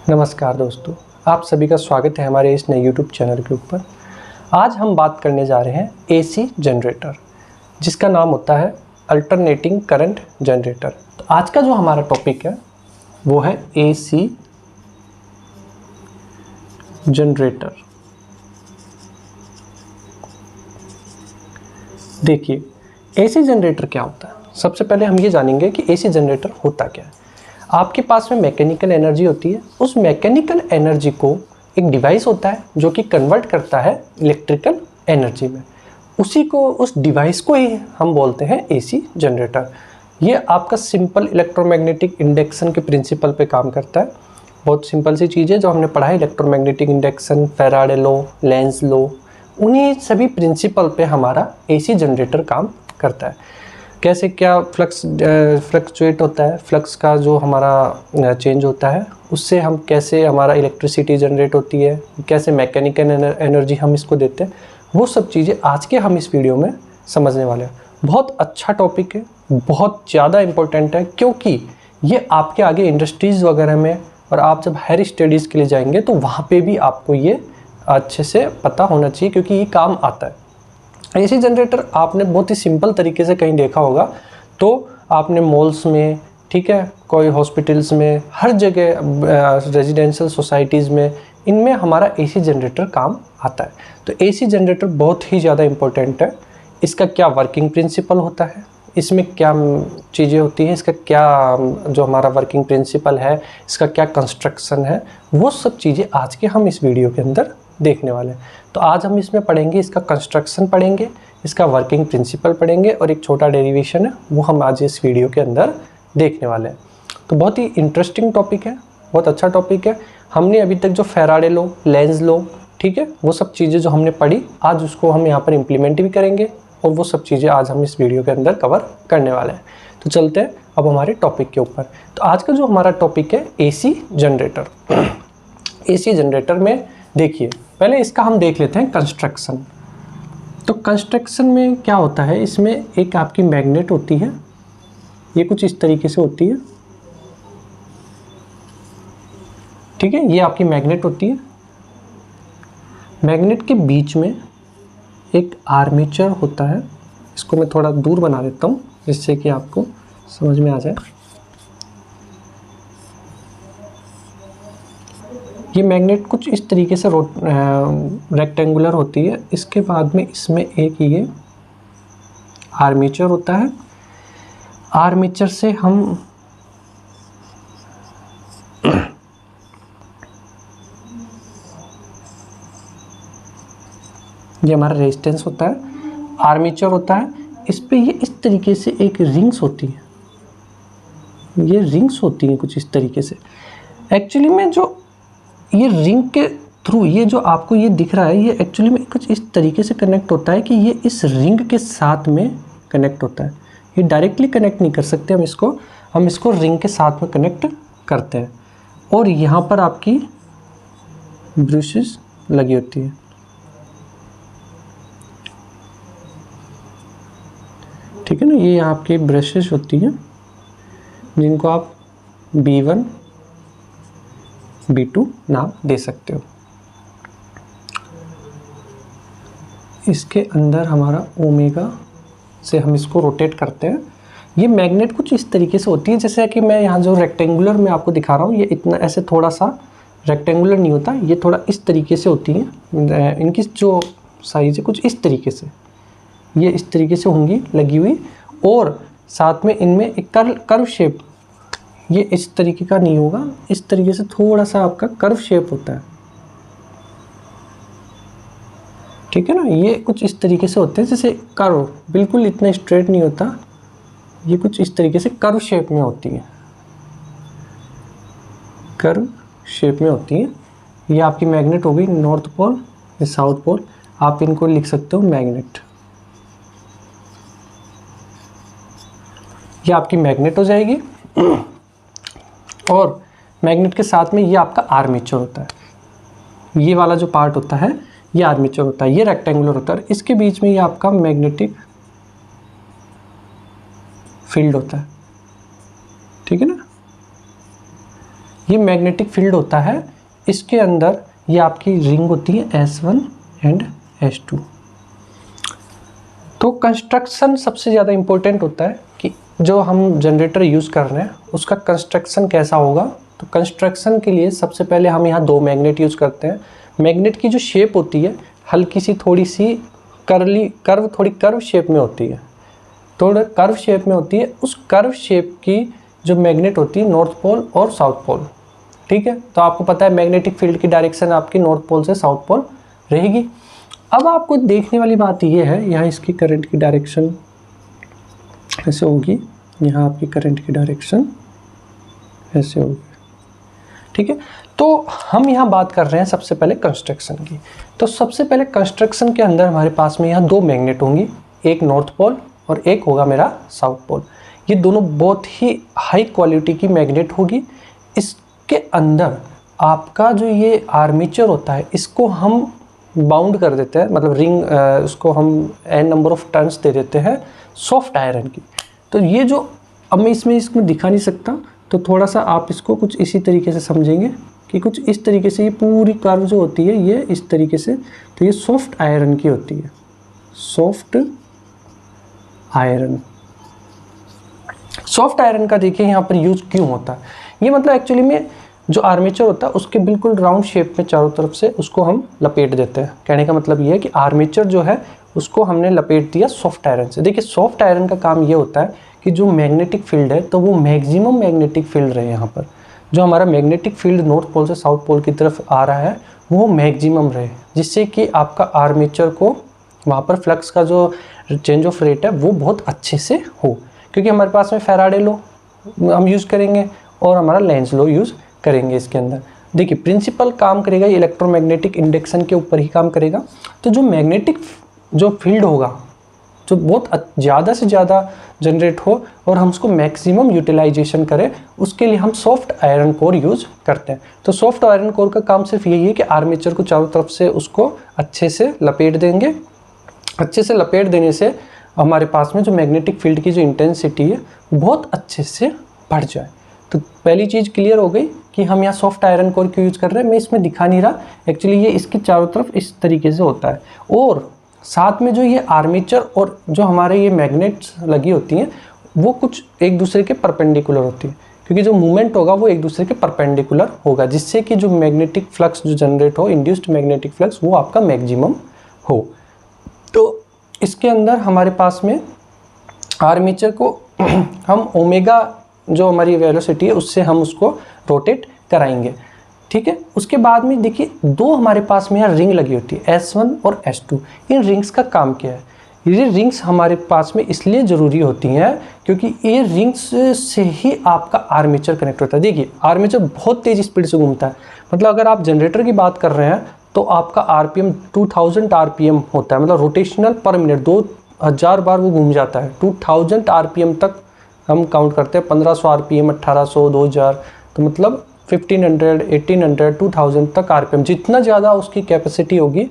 नमस्कार दोस्तों, आप सभी का स्वागत है हमारे इस नए YouTube चैनल के ऊपर। आज हम बात करने जा रहे हैं AC जनरेटर, जिसका नाम होता है अल्टरनेटिंग करंट जनरेटर। तो आज का जो हमारा टॉपिक है वो है AC जनरेटर। देखिए, AC जनरेटर क्या होता है। सबसे पहले हम ये जानेंगे कि AC जनरेटर होता क्या है। आपके पास में मैकेनिकल एनर्जी होती है, उस मैकेनिकल एनर्जी को एक डिवाइस होता है जो कि कन्वर्ट करता है इलेक्ट्रिकल एनर्जी में। उस डिवाइस को ही हम बोलते हैं AC जनरेटर। ये आपका सिंपल इलेक्ट्रोमैग्नेटिक इंडक्शन के प्रिंसिपल पे काम करता है। बहुत सिंपल सी चीज़ है जो हमने पढ़ा है, electromagnetic induction, Faraday law, Lenz law, उन्हीं सभी प्रिंसिपल पे हमारा AC जनरेटर काम करता है। कैसे क्या फ्लक्चुएट होता है, फ्लक्स का जो हमारा चेंज होता है उससे हम कैसे हमारा इलेक्ट्रिसिटी जनरेट होती है, कैसे मैकेनिकल एनर्जी हम इसको देते हैं, वो सब चीज़ें आज के हम इस वीडियो में समझने वाले हैं। बहुत अच्छा टॉपिक है, बहुत ज़्यादा इम्पोर्टेंट है, क्योंकि ये आपके आगे इंडस्ट्रीज़ वगैरह में और आप जब हायर स्टडीज़ के लिए जाएंगे तो वहाँ पर भी आपको ये अच्छे से पता होना चाहिए, क्योंकि ये काम आता है। AC जनरेटर आपने बहुत ही सिंपल तरीके से कहीं देखा होगा तो आपने मॉल्स में, ठीक है, कोई हॉस्पिटल्स में, हर जगह रेजिडेंशियल सोसाइटीज़ में, इनमें हमारा AC जनरेटर काम आता है। तो AC जनरेटर बहुत ही ज़्यादा इम्पोर्टेंट है। इसका क्या वर्किंग प्रिंसिपल होता है, इसमें क्या चीज़ें होती हैं, इसका क्या जो हमारा वर्किंग प्रिंसिपल है, इसका क्या कंस्ट्रक्शन है, वो सब चीज़ें आज के हम इस वीडियो के अंदर देखने वाले हैं। तो आज हम इसमें पढ़ेंगे, इसका कंस्ट्रक्शन पढ़ेंगे, इसका वर्किंग प्रिंसिपल पढ़ेंगे और एक छोटा डेरिवेशन है वो हम आज इस वीडियो के अंदर देखने वाले हैं। तो बहुत ही इंटरेस्टिंग टॉपिक है, बहुत अच्छा टॉपिक है। हमने अभी तक जो फैराडे लॉ, लेंज लॉ, ठीक है, वो सब चीज़ें जो हमने पढ़ी, आज उसको हम यहाँ पर इम्प्लीमेंट भी करेंगे और वो सब चीज़ें आज हम इस वीडियो के अंदर कवर करने वाले हैं। तो चलते हैं अब हमारे टॉपिक के ऊपर। तो आज का जो हमारा टॉपिक है AC जनरेटर। AC जनरेटर में देखिए, पहले इसका हम देख लेते हैं कंस्ट्रक्शन। तो कंस्ट्रक्शन में क्या होता है, इसमें एक आपकी मैग्नेट होती है, ये कुछ इस तरीके से होती है, ठीक है, ये आपकी मैग्नेट होती है। मैग्नेट के बीच में एक आर्मेचर होता है, इसको मैं थोड़ा दूर बना देता हूँ जिससे कि आपको समझ में आ जाए। ये मैग्नेट कुछ इस तरीके से रेक्टेंगुलर होती है। इसके बाद में इसमें एक ये आर्मेचर होता है। आर्मेचर से हम ये हमारा रेजिस्टेंस होता है, आर्मेचर होता है। इस पे ये इस तरीके से एक रिंग्स होती है, ये रिंग्स होती हैं कुछ इस तरीके से। एक्चुअली में जो ये रिंग के थ्रू ये जो आपको ये दिख रहा है, ये एक्चुअली में कुछ इस तरीके से कनेक्ट होता है कि ये इस रिंग के साथ में कनेक्ट होता है। ये डायरेक्टली कनेक्ट नहीं कर सकते हम इसको रिंग के साथ में कनेक्ट करते हैं। और यहाँ पर आपकी ब्रशेस लगी होती है, ठीक है ना, ये आपकी ब्रशेस होती हैं जिनको आप B1 B2 नाम दे सकते हो। इसके अंदर हमारा ओमेगा से हम इसको रोटेट करते हैं। ये मैग्नेट कुछ इस तरीके से होती है, जैसे कि मैं यहाँ जो रेक्टेंगुलर में आपको दिखा रहा हूँ, ये इतना ऐसे थोड़ा सा रेक्टेंगुलर नहीं होता, ये थोड़ा इस तरीके से होती है। इनकी जो साइज है कुछ इस तरीके से, ये इस तरीके से होंगी लगी हुई, और साथ में इनमें एक कर्व शेप, ये इस तरीके का नहीं होगा, इस तरीके से थोड़ा सा आपका कर्व शेप होता है, ठीक है ना। ये कुछ इस तरीके से होते हैं, जैसे कर्व, बिल्कुल इतना स्ट्रेट नहीं होता, ये कुछ इस तरीके से कर्व शेप में होती है, कर्व शेप में होती है। ये आपकी मैग्नेट हो गई, नॉर्थ पोल, ये साउथ पोल, आप इनको लिख सकते हो मैग्नेट। ये आपकी मैग्नेट हो जाएगी और मैग्नेट के साथ में ये आपका आर्मेचर होता है। ये वाला जो पार्ट होता है ये आर्मेचर होता है, ये रेक्टेंगुलर होता है। इसके बीच में ये आपका मैग्नेटिक फील्ड होता है, ठीक है ना। ये मैग्नेटिक फील्ड होता है, इसके अंदर ये आपकी रिंग होती है S1 एंड S2। तो कंस्ट्रक्शन सबसे ज़्यादा इम्पोर्टेंट होता है कि जो हम जनरेटर यूज़ कर रहे हैं उसका कंस्ट्रक्शन कैसा होगा। तो कंस्ट्रक्शन के लिए सबसे पहले हम यहाँ 2 मैग्नेट यूज़ करते हैं। मैग्नेट की जो शेप होती है हल्की सी थोड़ी सी कर्व शेप में होती है, थोड़ा कर्व शेप में होती है। उस कर्व शेप की जो मैग्नेट होती है नॉर्थ पोल और साउथ पोल, ठीक है। तो आपको पता है मैग्नेटिक फील्ड की डायरेक्शन आपकी नॉर्थ पोल से साउथ पोल रहेगी। अब आपको देखने वाली बात ये है, यहाँ इसकी करंट की डायरेक्शन ऐसे होगी, यहाँ आपकी करंट की डायरेक्शन ऐसे होगी, ठीक है। तो हम यहाँ बात कर रहे हैं सबसे पहले कंस्ट्रक्शन की। तो सबसे पहले कंस्ट्रक्शन के अंदर हमारे पास में यहाँ 2 मैग्नेट होंगी, एक नॉर्थ पोल और एक होगा मेरा साउथ पोल। ये दोनों बहुत ही हाई क्वालिटी की मैग्नेट होगी। इसके अंदर आपका जो ये आर्मेचर होता है इसको हम बाउंड कर देते हैं, मतलब रिंग उसको हम n नंबर ऑफ टर्न्स दे देते हैं सॉफ्ट आयरन की। तो ये जो अब मैं इसमें दिखा नहीं सकता, तो थोड़ा सा आप इसको कुछ इसी तरीके से समझेंगे कि कुछ इस तरीके से ये पूरी कर्व जो होती है ये इस तरीके से, तो ये सॉफ्ट आयरन की होती है, सॉफ्ट आयरन। सॉफ्ट आयरन का देखिए यहाँ पर यूज क्यों होता है, ये मतलब एक्चुअली में जो आर्मेचर होता है उसके बिल्कुल राउंड शेप में चारों तरफ से उसको हम लपेट देते हैं। कहने का मतलब ये है कि आर्मेचर जो है उसको हमने लपेट दिया सॉफ्ट आयरन से। देखिए सॉफ्ट आयरन का काम ये होता है कि जो मैग्नेटिक फील्ड है तो वो मैक्सिमम मैग्नेटिक फील्ड रहे, यहाँ पर जो हमारा मैग्नेटिक फील्ड नॉर्थ पोल से साउथ पोल की तरफ आ रहा है वो मैक्सिमम रहे, जिससे कि आपका आर्मेचर को वहाँ पर फ्लक्स का जो चेंज ऑफ रेट है वो बहुत अच्छे से हो। क्योंकि हमारे पास में फैराडे लॉ हम यूज़ करेंगे और हमारा लेंज लॉ यूज़ करेंगे इसके अंदर। देखिए प्रिंसिपल काम करेगा इलेक्ट्रोमैग्नेटिक इंडक्शन के ऊपर ही काम करेगा। तो जो मैग्नेटिक जो फील्ड होगा जो बहुत ज़्यादा से ज़्यादा जनरेट हो और हम उसको मैक्सिमम यूटिलाइजेशन करें, उसके लिए हम सॉफ्ट आयरन कोर यूज़ करते हैं। तो सॉफ्ट आयरन कोर का काम सिर्फ यही है कि आर्मेचर को चारों तरफ से उसको अच्छे से लपेट देंगे। अच्छे से लपेट देने से हमारे पास में जो मैग्नेटिक फील्ड की जो इंटेंसिटी है बहुत अच्छे से बढ़ जाए। तो पहली चीज़ क्लियर हो गई कि हम यहाँ सॉफ्ट आयरन कोर क्यों यूज़ कर रहे हैं। मैं इसमें दिखा नहीं रहा, एक्चुअली ये इसके चारों तरफ इस तरीके से होता है। और साथ में जो ये आर्मेचर और जो हमारे ये मैग्नेट्स लगी होती हैं वो कुछ एक दूसरे के परपेंडिकुलर होती है, क्योंकि जो मूवमेंट होगा वो एक दूसरे के परपेंडिकुलर होगा, जिससे कि जो मैग्नेटिक फ्लक्स जो जनरेट हो, इंड्यूस्ड मैग्नेटिक फ्लक्स, वो आपका मैक्सिमम हो। तो इसके अंदर हमारे पास में आर्मेचर को हम ओमेगा जो हमारी वेलोसिटी है उससे हम उसको रोटेट कराएंगे, ठीक है। उसके बाद में देखिए 2 हमारे पास में यहाँ रिंग लगी होती है S1 और S2। इन रिंग्स का काम क्या है, ये रिंग्स हमारे पास में इसलिए ज़रूरी होती हैं क्योंकि ये रिंग्स से ही आपका आर्मेचर कनेक्ट होता है। देखिए आर्मेचर बहुत तेज़ स्पीड से घूमता है, मतलब अगर आप जनरेटर की बात कर रहे हैं तो आपका RPM 2000 RPM होता है, मतलब रोटेशनल पर मिनट 2000 बार वो घूम जाता है। 2000 RPM तक हम काउंट करते हैं, 1500 RPM, 1800, 2000, तो मतलब 1500, 1800, 2000 तक RPM। जितना ज़्यादा उसकी कैपेसिटी होगी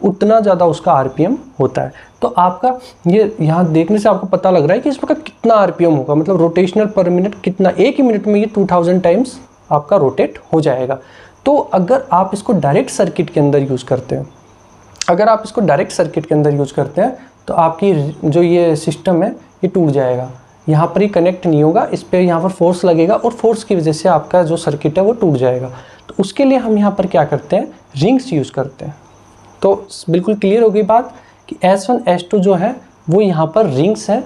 उतना ज़्यादा उसका RPM होता है। तो आपका ये यहाँ देखने से आपको पता लग रहा है कि इसका कितना RPM होगा, मतलब रोटेशनल पर मिनट कितना, एक ही मिनट में ये 2000 टाइम्स आपका रोटेट हो जाएगा। तो अगर आप इसको डायरेक्ट सर्किट के अंदर यूज़ करते हैं, अगर आप इसको डायरेक्ट सर्किट के अंदर यूज़ करते हैं तो आपकी जो ये सिस्टम है ये टूट जाएगा, यहाँ पर ही कनेक्ट नहीं होगा, इस पर यहाँ पर फोर्स लगेगा और फोर्स की वजह से आपका जो सर्किट है वो टूट जाएगा। तो उसके लिए हम यहाँ पर क्या करते हैं, रिंग्स यूज़ करते हैं। तो बिल्कुल क्लियर हो गई बात कि S1 S2 जो है वो यहाँ पर रिंग्स हैं,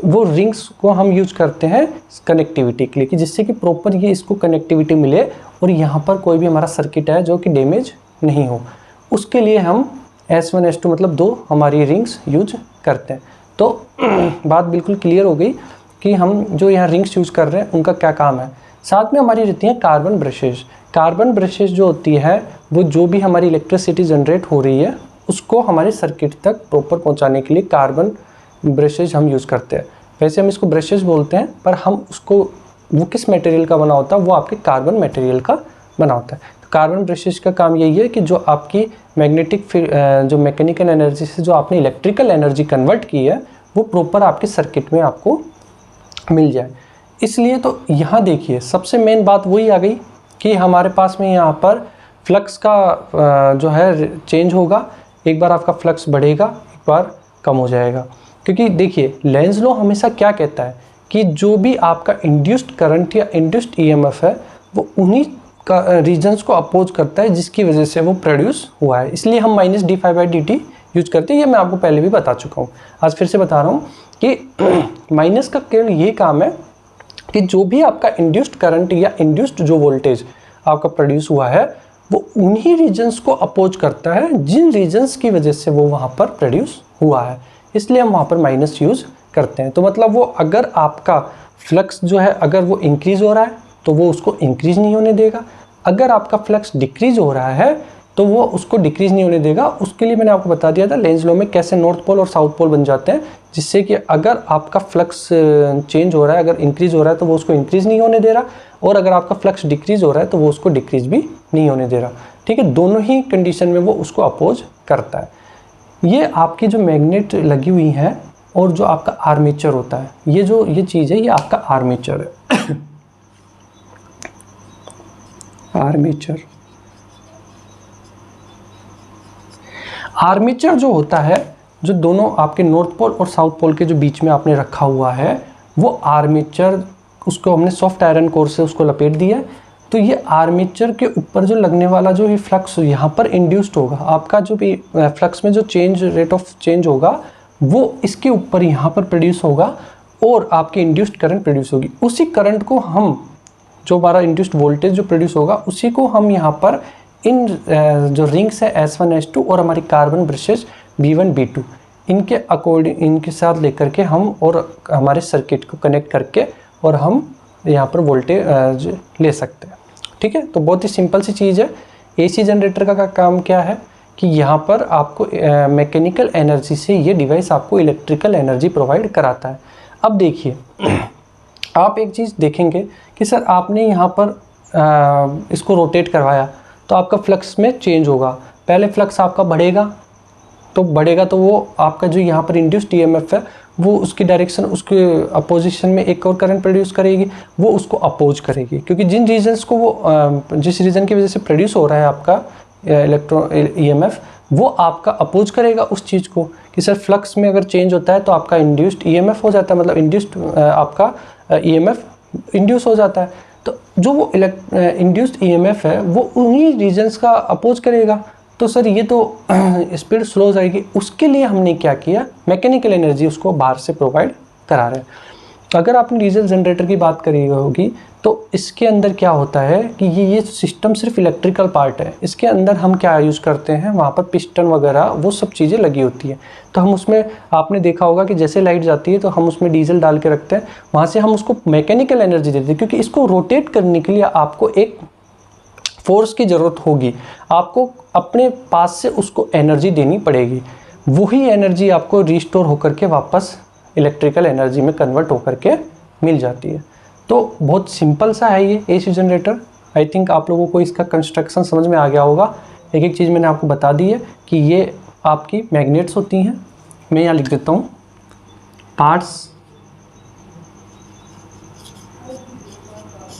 वो रिंग्स को हम यूज करते हैं कनेक्टिविटी के लिए, कि जिससे कि प्रॉपर ये इसको कनेक्टिविटी मिले और यहाँ पर कोई भी हमारा सर्किट है जो कि डैमेज नहीं हो। उसके लिए हम S1 S2 मतलब 2 हमारी रिंग्स यूज करते हैं। तो बात बिल्कुल क्लियर हो गई कि हम जो यहाँ रिंग्स यूज़ कर रहे हैं उनका क्या काम है। साथ में हमारी रहती हैं कार्बन ब्रशेज। कार्बन ब्रशेज जो होती है वो जो भी हमारी इलेक्ट्रिसिटी जनरेट हो रही है उसको हमारे सर्किट तक प्रॉपर पहुँचाने के लिए कार्बन ब्रशेज हम यूज़ करते हैं। वैसे हम इसको ब्रशेज बोलते हैं, पर हम उसको वो किस मटेरियल का बना होता है, वो आपके कार्बन मटेरियल का बना होता है। तो कार्बन ब्रशेज का काम यही है कि जो आपकी मैग्नेटिक जो मैकेनिकल एनर्जी से जो आपने इलेक्ट्रिकल एनर्जी कन्वर्ट की है वो प्रॉपर आपके सर्किट में आपको मिल जाए। इसलिए तो यहाँ देखिए सबसे मेन बात वही आ गई कि हमारे पास में यहाँ पर फ्लक्स का जो है चेंज होगा, एक बार आपका फ्लक्स बढ़ेगा, एक बार कम हो जाएगा। क्योंकि देखिए लेंज़ लॉ हमेशा क्या कहता है कि जो भी आपका इंड्यूस्ड करंट या इंड्यूस्ड ईएमएफ है वो उन्हीं का रीजन्स को अपोज करता है जिसकी वजह से वो प्रोड्यूस हुआ है। इसलिए हम -d∅dt यूज करते हैं। ये मैं आपको पहले भी बता चुका हूँ, आज फिर से बता रहा हूँ कि माइनस का केवल ये काम है कि जो भी आपका इंड्यूस्ड करंट या इंड्यूस्ड जो वोल्टेज आपका प्रोड्यूस हुआ है वो उन्हीं रीजन्स को अपोज करता है जिन रीजन्स की वजह से वो वहाँ पर प्रोड्यूस हुआ है, इसलिए हम वहाँ पर माइनस यूज़ करते हैं। तो मतलब वो अगर आपका फ्लक्स जो है अगर वो इंक्रीज़ हो रहा है तो वो उसको इंक्रीज़ नहीं होने देगा, अगर आपका फ्लक्स डिक्रीज़ हो रहा है तो वो उसको डिक्रीज़ नहीं होने देगा। उसके लिए मैंने आपको बता दिया था लेंज़ लॉ में कैसे नॉर्थ पोल और साउथ पोल बन जाते हैं, जिससे कि अगर आपका फ्लक्स चेंज हो रहा है, अगर इंक्रीज़ हो रहा है तो वो उसको इंक्रीज़ नहीं होने दे रहा, और अगर आपका फ्लक्स डिक्रीज़ हो रहा है तो वो उसको डिक्रीज़ भी नहीं होने दे रहा। ठीक है, दोनों ही कंडीशन में वो उसको अपोज करता है। ये आपकी जो मैग्नेट लगी हुई हैं और जो आपका आर्मेचर होता है, ये चीज़ है, ये आपका आर्मेचर है। आर्मेचर जो होता है, जो दोनों आपके नॉर्थ पोल और साउथ पोल के जो बीच में आपने रखा हुआ है, वो आर्मेचर, उसको हमने सॉफ्ट आयरन कोर से उसको लपेट दिया है। तो ये आर्मेचर के ऊपर जो लगने वाला जो ये फ्लक्स यहाँ पर इंड्यूस्ड होगा, आपका जो भी फ्लक्स में जो रेट ऑफ चेंज होगा वो इसके ऊपर यहाँ पर प्रोड्यूस होगा और आपकी इंड्यूस्ड करंट प्रोड्यूस होगी। उसी करंट को हम, जो हमारा इंड्यूस्ड वोल्टेज जो प्रोड्यूस होगा, उसी को हम यहाँ पर इन जो रिंग्स है S1 S2 और हमारी कार्बन ब्रशेज B1 B2 इनके अकॉर्डिंग, इनके साथ लेकर के हम और हमारे सर्किट को कनेक्ट करके और हम यहाँ पर वोल्टेज ले सकते हैं। ठीक है, तो बहुत ही सिंपल सी चीज़ है। AC जनरेटर का काम क्या है कि यहाँ पर आपको मैकेनिकल एनर्जी से ये डिवाइस आपको इलेक्ट्रिकल एनर्जी प्रोवाइड कराता है। अब देखिए आप एक चीज़ देखेंगे कि सर आपने यहाँ पर इसको रोटेट करवाया तो आपका फ्लक्स में चेंज होगा। पहले फ्लक्स आपका बढ़ेगा तो वो आपका जो यहाँ पर इंड्यूस्ड ईएमएफ है वो उसकी डायरेक्शन, उसके अपोजिशन में एक और करंट प्रोड्यूस करेगी, वो उसको अपोज करेगी। क्योंकि जिन रीजन्स को वो जिस रीजन की वजह से प्रोड्यूस हो रहा है आपका ईएमएफ, वो आपका अपोज करेगा उस चीज़ को कि सर फ्लक्स में अगर चेंज होता है तो आपका इंड्यूस्ड ईएमएफ हो जाता है, मतलब इंड्यूस्ड आपका ईएमएफ इंड्यूस हो जाता है। तो जो वो इंड्यूस्ड ईएमएफ है वो उन्हीं रीजन्स का अपोज करेगा। तो सर ये तो स्पीड स्लो हो जाएगी। उसके लिए हमने क्या किया, मैकेनिकल एनर्जी उसको बाहर से प्रोवाइड करा रहे हैं। अगर आपने डीजल जनरेटर की बात करी होगी तो इसके अंदर क्या होता है कि ये सिस्टम सिर्फ इलेक्ट्रिकल पार्ट है। इसके अंदर हम क्या यूज़ करते हैं, वहाँ पर पिस्टन वगैरह वो सब चीज़ें लगी होती हैं। तो हम उसमें, आपने देखा होगा कि जैसे लाइट जाती है तो हम उसमें डीजल डाल के रखते हैं, वहाँ से हम उसको मैकेनिकल एनर्जी देते हैं। क्योंकि इसको रोटेट करने के लिए आपको एक फोर्स की ज़रूरत होगी, आपको अपने पास से उसको एनर्जी देनी पड़ेगी। वही एनर्जी आपको रिस्टोर होकर के वापस इलेक्ट्रिकल एनर्जी में कन्वर्ट होकर के मिल जाती है। तो बहुत सिंपल सा है ये AC जनरेटर। आई थिंक आप लोगों को इसका कंस्ट्रक्शन समझ में आ गया होगा। एक एक चीज़ मैंने आपको बता दी है कि ये आपकी मैग्नेट्स होती हैं। मैं यहाँ लिख देता हूँ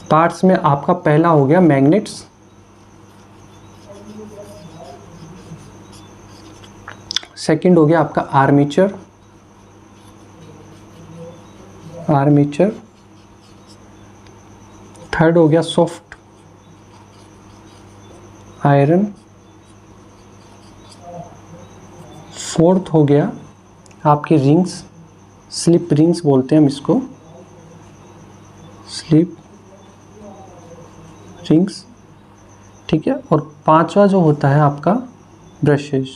पार्ट्स में आपका पहला हो गया मैग्नेट्स, सेकंड हो गया आपका आर्मेचर, थर्ड हो गया सॉफ्ट आयरन, फोर्थ हो गया आपकी रिंग्स, स्लिप रिंग्स बोलते हैं हम इसको, स्लिप रिंग्स। ठीक है, और पांचवा जो होता है आपका ब्रशेज,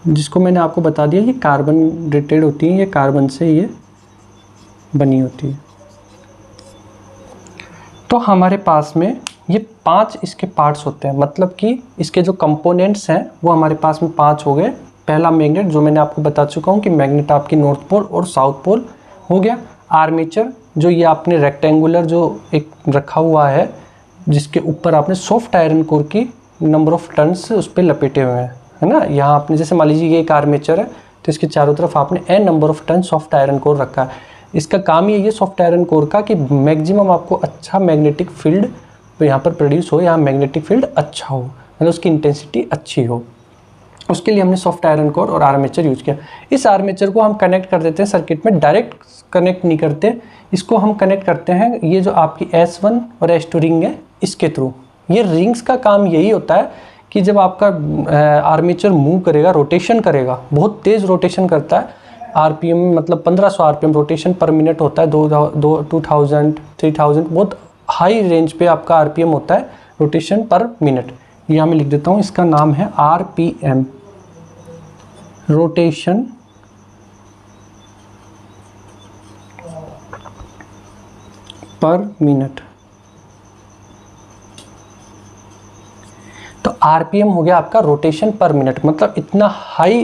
जिसको मैंने आपको बता दिया ये कार्बन रेटेड होती है, ये कार्बन से ये बनी होती है। तो हमारे पास में ये 5 इसके पार्ट्स होते हैं, मतलब कि इसके जो कंपोनेंट्स हैं वो हमारे पास में 5 हो गए। पहला मैग्नेट, जो मैंने आपको बता चुका हूँ कि मैग्नेट आपकी नॉर्थ पोल और साउथ पोल हो गया। आर्मेचर, जो ये आपने रेक्टेंगुलर जो एक रखा हुआ है जिसके ऊपर आपने सॉफ्ट आयरन कोर की नंबर ऑफ टर्न्स उस पर लपेटे हुए हैं, है ना। यहाँ आपने जैसे मान लीजिए ये एक आर्मेचर है तो इसके चारों तरफ आपने n number of turn soft iron core रखा है। इसका काम ये सॉफ्ट आयरन कोर का कि मैक्सिमम आपको अच्छा मैग्नेटिक फील्ड तो यहाँ पर प्रोड्यूस हो, यहाँ मैग्नेटिक फील्ड अच्छा हो, मतलब उसकी इंटेंसिटी अच्छी हो। उसके लिए हमने सॉफ्ट आयरन कोर और आर्मेचर यूज किया। इस आर्मेचर को हम कनेक्ट कर देते हैं सर्किट में, डायरेक्ट कनेक्ट नहीं करते, इसको हम कनेक्ट करते हैं ये जो आपकी S1 और S2 रिंग है इसके थ्रू। ये रिंग्स का काम यही होता है कि जब आपका आर्मेचर मूव करेगा, रोटेशन करेगा, बहुत तेज़ रोटेशन करता है, आरपीएम मतलब 1500 आरपीएम रोटेशन पर मिनट होता है, 2000 3000 बहुत हाई रेंज पे आपका आरपीएम होता है रोटेशन पर मिनट। यहाँ मैं लिख देता हूँ, इसका नाम है आरपीएम, रोटेशन पर मिनट। तो आरपीएम हो गया आपका रोटेशन पर मिनट, मतलब इतना हाई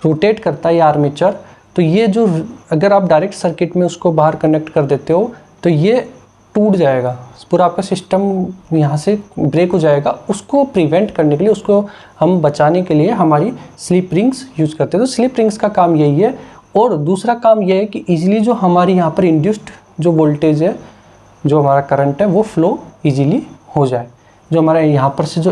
रोटेट करता है ये आर्मेचर। तो ये जो अगर आप डायरेक्ट सर्किट में उसको बाहर कनेक्ट कर देते हो तो ये टूट जाएगा, पूरा आपका सिस्टम यहाँ से ब्रेक हो जाएगा। उसको प्रिवेंट करने के लिए, उसको हम बचाने के लिए हमारी स्लिप रिंग्स यूज़ करते हैं। तो स्लिप रिंग्स का काम यही है। और दूसरा काम यह है कि ईजिली जो हमारी यहाँ पर इंड्यूस्ड जो वोल्टेज है, जो हमारा करंट है, वो फ्लो ईजिली हो जाए। जो हमारे यहाँ पर से जो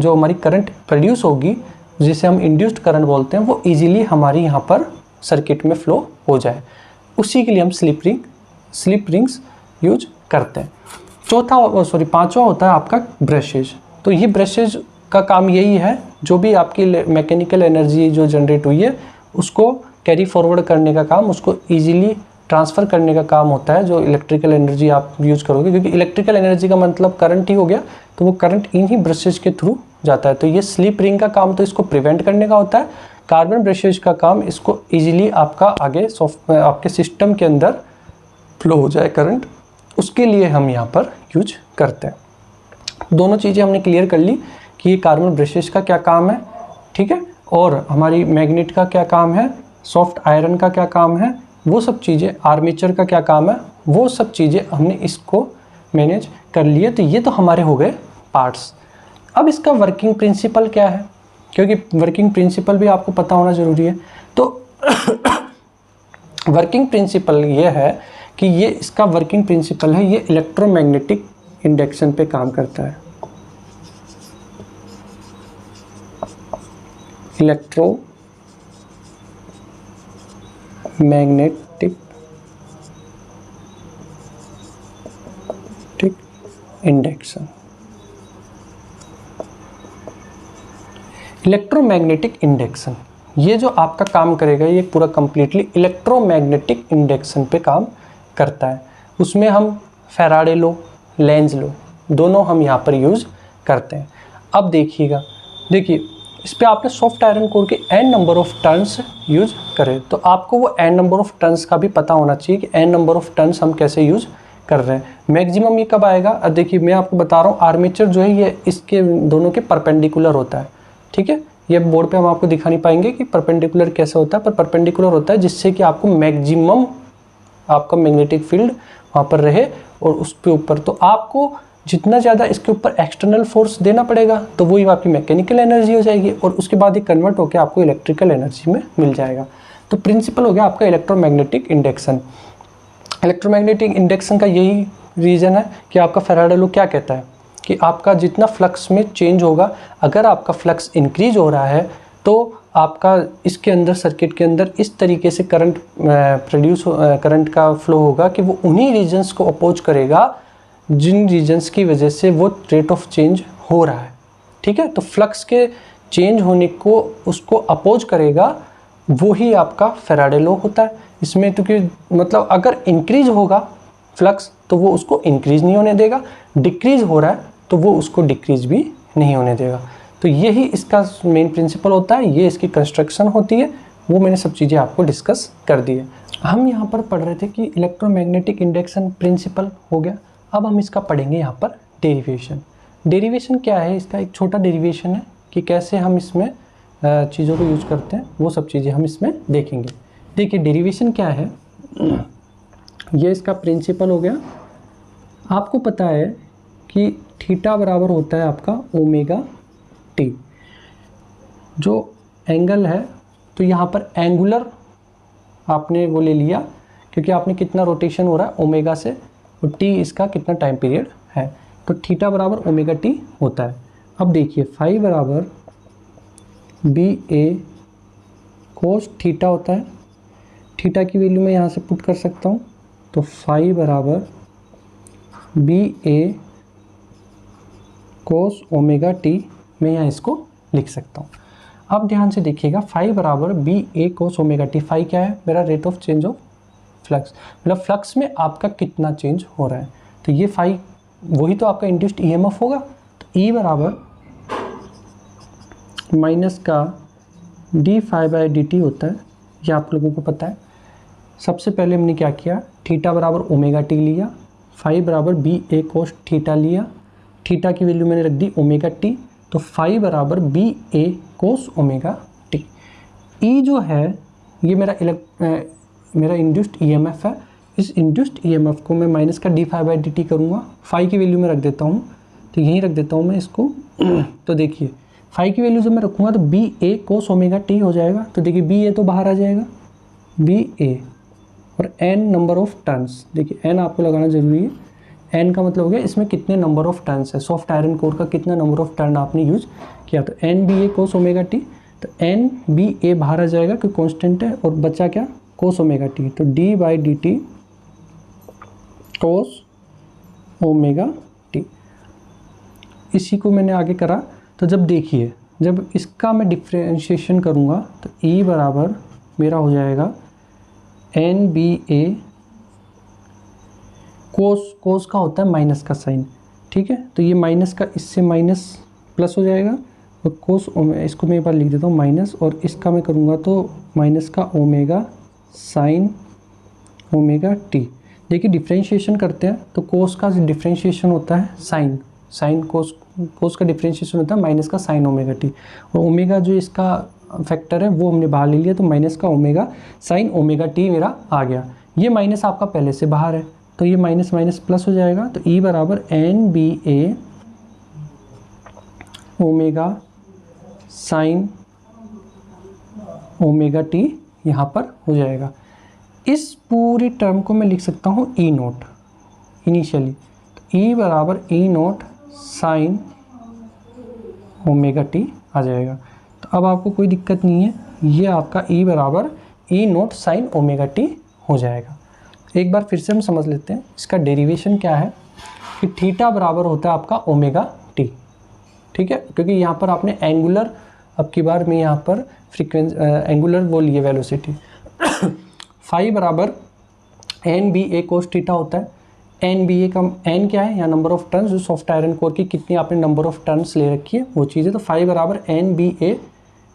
हमारी करंट प्रोड्यूस होगी, जिसे हम इंड्यूस्ड करंट बोलते हैं, वो ईजिली हमारी यहाँ पर सर्किट में फ्लो हो जाए। उसी के लिए हम स्लिप रिंग्स यूज करते हैं। पांचवा होता है आपका ब्रशेज। तो ये ब्रशेज का काम यही है, जो भी आपकी मैकेनिकल एनर्जी जो जनरेट हुई है उसको कैरी फॉरवर्ड करने का काम, उसको ईजिली ट्रांसफ़र करने का काम होता है। जो इलेक्ट्रिकल एनर्जी आप यूज़ करोगे, क्योंकि इलेक्ट्रिकल एनर्जी का मतलब करंट ही हो गया, तो वो करंट इन्हीं ब्रशेज के थ्रू जाता है। तो ये स्लिप रिंग का काम तो इसको प्रिवेंट करने का होता है। कार्बन ब्रशेज का काम इसको ईजिली आपका आगे आपके सिस्टम के अंदर फ्लो हो जाए करंट, उसके लिए हम यहाँ पर यूज करते हैं। दोनों चीज़ें हमने क्लियर कर ली कि ये कार्बन ब्रशेज का क्या काम है, ठीक है, और हमारी मैग्नेट का क्या काम है, सॉफ्ट आयरन का क्या काम है, वो सब चीज़ें, आर्मेचर का क्या काम है, वो सब चीज़ें हमने इसको मैनेज कर लिए। तो ये तो हमारे हो गए पार्ट्स। अब इसका वर्किंग प्रिंसिपल क्या है, क्योंकि वर्किंग प्रिंसिपल भी आपको पता होना ज़रूरी है। तो वर्किंग प्रिंसिपल ये है कि ये इसका वर्किंग प्रिंसिपल है, ये इलेक्ट्रोमैग्नेटिक इंडक्शन पे काम करता है। Electromagnetic induction. इलेक्ट्रोमैग्नेटिक इंडक्शन ये जो आपका काम करेगा, ये पूरा कंप्लीटली इलेक्ट्रोमैग्नेटिक इंडक्शन पे काम करता है। उसमें हम फैराडे लॉ, लेंज लॉ दोनों हम यहाँ पर यूज़ करते हैं। अब देखिए इस पर आपने सॉफ्ट आयरन कोर के n number of turns use करें, तो आपको वो n नंबर ऑफ टर्न्स का भी पता होना चाहिए कि n नंबर ऑफ टर्न्स हम कैसे यूज कर रहे हैं। मैक्सिमम ये कब आएगा, अब देखिए मैं आपको बता रहा हूँ, आर्मेचर जो है ये इसके दोनों के परपेंडिकुलर होता है, ठीक है। ये बोर्ड पे हम आपको दिखा नहीं पाएंगे कि परपेंडिकुलर कैसे होता है, पर परपेंडिकुलर होता है जिससे कि आपको मैक्सिमम आपका मैग्नेटिक फील्ड वहाँ पर रहे और उस पे ऊपर, तो आपको जितना ज़्यादा इसके ऊपर एक्सटर्नल फोर्स देना पड़ेगा तो वही आपकी मैकेनिकल एनर्जी हो जाएगी और उसके बाद ये कन्वर्ट होकर आपको इलेक्ट्रिकल एनर्जी में मिल जाएगा। तो प्रिंसिपल हो गया आपका इलेक्ट्रोमैग्नेटिक इंडक्शन। इलेक्ट्रोमैग्नेटिक इंडक्शन का यही रीज़न है कि आपका फैराडे लॉ क्या कहता है कि आपका जितना फ्लक्स में चेंज होगा, अगर आपका फ्लक्स इंक्रीज हो रहा है तो आपका इसके अंदर सर्किट के अंदर इस तरीके से करंट का फ्लो होगा कि वो उन्हीं रीजन्स को अपोज करेगा जिन रीजन्स की वजह से वो रेट ऑफ चेंज हो रहा है, ठीक है। तो फ्लक्स के चेंज होने को उसको अपोज करेगा, वो ही आपका फैराडे लॉ होता है इसमें। तो कि मतलब अगर इंक्रीज होगा फ्लक्स तो वो उसको इंक्रीज नहीं होने देगा, डिक्रीज हो रहा है तो वो उसको डिक्रीज भी नहीं होने देगा। तो यही इसका मेन प्रिंसिपल होता है, ये इसकी कंस्ट्रक्शन होती है, वो मैंने सब चीज़ें आपको डिस्कस कर दी है। हम यहाँ पर पढ़ रहे थे कि इलेक्ट्रोमैग्नेटिक इंडक्शन प्रिंसिपल हो गया। अब हम इसका पढ़ेंगे यहाँ पर डेरिवेशन। डेरिवेशन क्या है, इसका एक छोटा डेरिवेशन है कि कैसे हम इसमें चीज़ों को यूज करते हैं, वो सब चीज़ें हम इसमें देखेंगे। देखिए डेरिवेशन क्या है, ये इसका प्रिंसिपल हो गया। आपको पता है कि थीटा बराबर होता है आपका ओमेगा टी, जो एंगल है, तो यहाँ पर एंगुलर आपने वो ले लिया क्योंकि आपने कितना रोटेशन हो रहा है ओमेगा से, और टी इसका कितना टाइम पीरियड है। तो थीटा बराबर ओमेगा टी होता है। अब देखिए फाई बराबर बी ए कोस थीटा होता है। थीटा की वैल्यू मैं यहाँ से पुट कर सकता हूँ, तो फाई बराबर B A cos omega T मैं यहाँ इसको लिख सकता हूँ। अब ध्यान से देखिएगा, फाई बराबर B A cos omega T. Phi क्या है? मेरा rate of change of flux, मतलब फ्लक्स में आपका कितना चेंज हो रहा है। तो ये फाई वही तो आपका इंड्यूस्ड ईएमएफ होगा। तो ई बराबर माइनस का D phi by D T होता है, ये आप लोगों को पता है। सबसे पहले हमने क्या किया, थीटा बराबर ओमेगा टी लिया, फाई बराबर बी ए कोस थीटा लिया, थीटा की वैल्यू मैंने रख दी ओमेगा टी, तो फाई बराबर B A cos omega T. ई जो है ये मेरा इंड्यूस्ड ईएमएफ है। इस इंड्यूस्ड ईएमएफ को मैं माइनस का D phi by D T करूँगा, फाई की वैल्यू में रख देता हूँ, तो यहीं रख देता हूँ मैं इसको। तो देखिए फाई की वैल्यू जब मैं रखूँगा तो B A cos omega T हो जाएगा। तो देखिए बी ए तो बाहर आ जाएगा, बी ए और एन नंबर ऑफ टर्न्स, देखिए एन आपको लगाना जरूरी है। एन का मतलब हो गया इसमें कितने नंबर ऑफ टर्न्स है, सॉफ्ट आयरन कोर का कितना नंबर ऑफ टर्न आपने यूज किया। तो N B A cos omega T, तो एन बी ए बाहर आ जाएगा क्योंकि कांस्टेंट है, और बचा क्या, कोस ओमेगा टी। तो D by D T cos omega T. इसी को मैंने आगे करा। तो जब देखिए जब इसका मैं डिफ्रेंशिएशन करूँगा तो ई बराबर मेरा हो जाएगा एन बी ए कोस का होता है माइनस का साइन, ठीक है। तो ये माइनस का इससे माइनस प्लस हो जाएगा, और कोस इसको मैं एक बार लिख देता हूँ माइनस, और इसका मैं करूँगा तो माइनस का ओमेगा साइन ओमेगा टी। देखिए डिफ्रेंशिएशन करते हैं तो कोस का डिफ्रेंशिएशन होता है साइन कोस का डिफ्रेंशिएशन होता है माइनस का साइन ओमेगा टी, और ओमेगा जो इसका फैक्टर है वो हमने बाहर ले लिया, तो माइनस का ओमेगा साइन ओमेगा टी मेरा आ गया। ये माइनस आपका पहले से बाहर है, तो ये माइनस माइनस प्लस हो जाएगा। तो ई बराबर एन बी ए ओमेगा साइन ओमेगा टी यहाँ पर हो जाएगा। इस पूरी टर्म को मैं लिख सकता हूँ ई नोट इनिशियली, तो ई बराबर ई नोट साइन ओमेगा टी आ जाएगा। तो अब आपको कोई दिक्कत नहीं है, ये आपका ई बराबर ई नोट साइन ओमेगा टी हो जाएगा। एक बार फिर से हम समझ लेते हैं इसका डेरिवेशन क्या है, कि थीटा बराबर होता है आपका ओमेगा टी, ठीक है, क्योंकि यहाँ पर आपने एंगुलर, अब की बार में यहाँ पर फ्रीक्वेंसी एंगुलर वो लिए वेलोसिटी। फाई बराबर N B A cos theta होता है। एन बी ए का एन क्या है, यहाँ नंबर ऑफ टर्न्स, जो सॉफ्ट आयरन कोर की कितनी आपने नंबर ऑफ टर्न्स ले रखी है वो चीज़ है। तो फाई बराबर N B A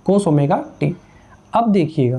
cos omega T. अब देखिएगा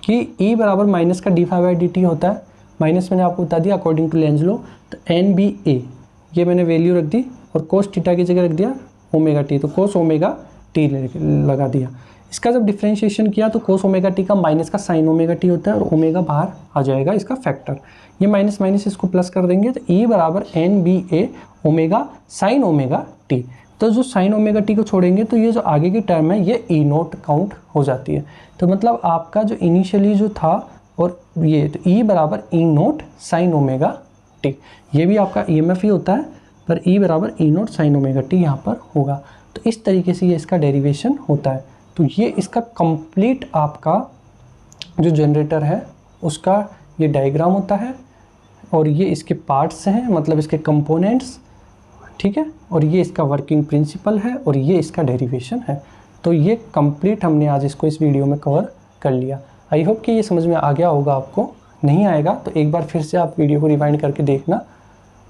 कि ई बराबर माइनस का D phi by D T होता है, माइनस मैंने आपको बता दिया अकॉर्डिंग टू लेंज लॉ। तो एन बी ए ये मैंने वैल्यू रख दी, और कोस थीटा की जगह रख दिया ओमेगा टी, तो कोस ओमेगा टी लगा दिया। इसका जब डिफ्रेंशिएशन किया तो कोस ओमेगा टी का माइनस का साइन ओमेगा टी होता है, और ओमेगा बाहर आ जाएगा इसका फैक्टर। ये माइनस माइनस इसको प्लस कर देंगे, तो ई बराबर एन बी ए ओमेगा साइन ओमेगा टी। तो जो साइन ओमेगा टी को छोड़ेंगे तो ये जो आगे की टर्म है ये ई नोट काउंट हो जाती है। तो मतलब आपका जो इनिशियली जो था और ये, तो ई बराबर ई नोट साइन ओमेगा टी, ये भी आपका ईएमएफ ही होता है, पर ई बराबर ई नोट साइन ओमेगा टी यहाँ पर होगा। तो इस तरीके से ये इसका डेरिवेशन होता है। तो ये इसका कंप्लीट आपका जो जनरेटर है उसका ये डायग्राम होता है, और ये इसके पार्ट्स हैं, मतलब इसके कंपोनेंट्स, ठीक है, और ये इसका वर्किंग प्रिंसिपल है, और ये इसका डेरिवेशन है। तो ये कंप्लीट हमने आज इसको इस वीडियो में कवर कर लिया। आई होप कि ये समझ में आ गया होगा आपको। नहीं आएगा तो एक बार फिर से आप वीडियो को रिवाइंड करके देखना,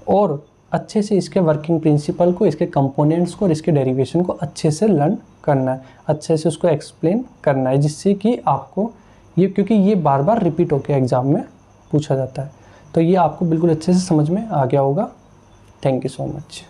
और अच्छे से इसके वर्किंग प्रिंसिपल को, इसके कंपोनेंट्स को और इसके डेरिवेशन को अच्छे से लर्न करना है, अच्छे से उसको एक्सप्लेन करना है, जिससे कि आपको ये, क्योंकि ये बार बार रिपीट होकर एग्ज़ाम में पूछा जाता है, तो ये आपको बिल्कुल अच्छे से समझ में आ गया होगा। Thank you so much.